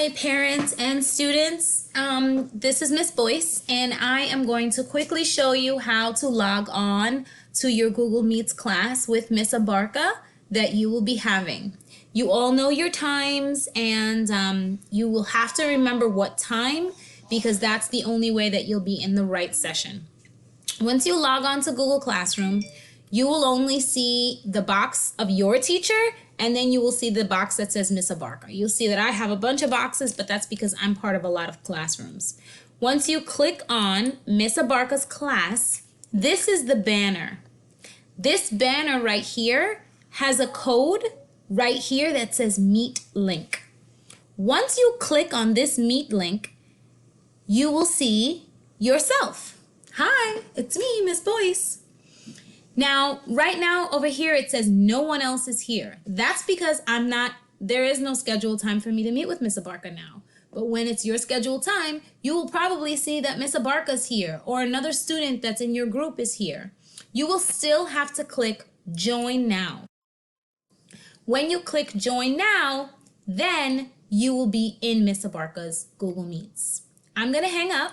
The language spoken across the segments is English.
Hi, parents and students. This is Miss Boyce, and I am going to quickly show you how to log on to your Google Meets class with Miss Abarca that you will be having. You all know your times, and you will have to remember what time because that's the only way that you'll be in the right session. Once you log on to Google Classroom, you will only see the box of your teacher, and then you will see the box that says Miss Abarca. You'll see that I have a bunch of boxes, but that's because I'm part of a lot of classrooms. Once you click on Miss Abarca's class, this is the banner. This banner right here has a code right here that says Meet Link. Once you click on this Meet Link, you will see yourself. Hi, it's me, Miss Boyce. Now, right now over here, it says no one else is here. That's because there is no scheduled time for me to meet with Miss Abarca now. But when it's your scheduled time, you will probably see that Miss Abarca's here or another student that's in your group is here. You will still have to click Join Now. When you click Join Now, then you will be in Miss Abarca's Google Meets. I'm gonna hang up.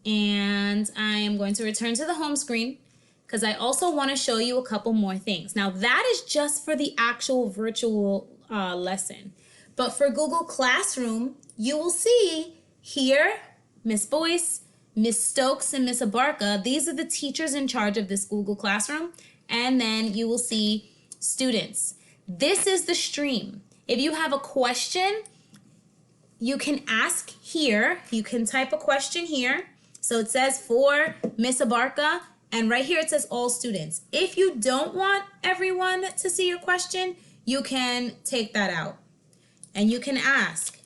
And I am going to return to the home screen because I also want to show you a couple more things. Now that is just for the actual virtual lesson. But for Google Classroom, you will see here, Miss Boyce, Miss Stokes, and Miss Abarca. These are the teachers in charge of this Google Classroom. And then you will see students. This is the stream. If you have a question, you can ask here. You can type a question here. So it says for Miss Abarca, and right here it says all students. If you don't want everyone to see your question, you can take that out. And you can ask,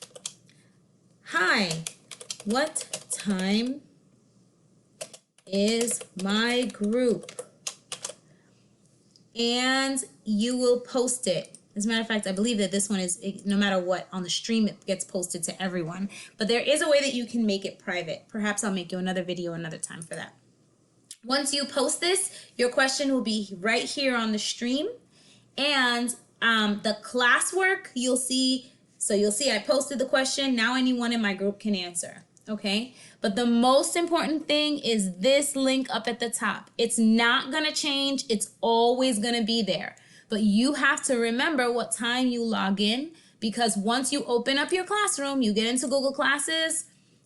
hi, what time is my group? And you will post it. As a matter of fact, I believe that this one is, no matter what, on the stream, it gets posted to everyone. But there is a way that you can make it private. Perhaps I'll make you another video another time for that. Once you post this, your question will be right here on the stream. And the classwork, you'll see I posted the question. Now anyone in my group can answer. Okay? But the most important thing is this link up at the top. It's not going to change. It's always going to be there. But you have to remember what time you log in, because once you open up your classroom, you get into Google Classes,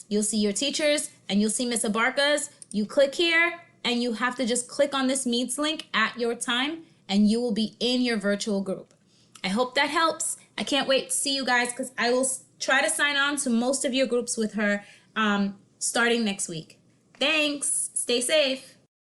you'll see your teachers, and you'll see Miss Abarca's. You click here, and you have to just click on this Meets link at your time, and you will be in your virtual group. I hope that helps. I can't wait to see you guys, because I will try to sign on to most of your groups with her starting next week. Thanks. Stay safe.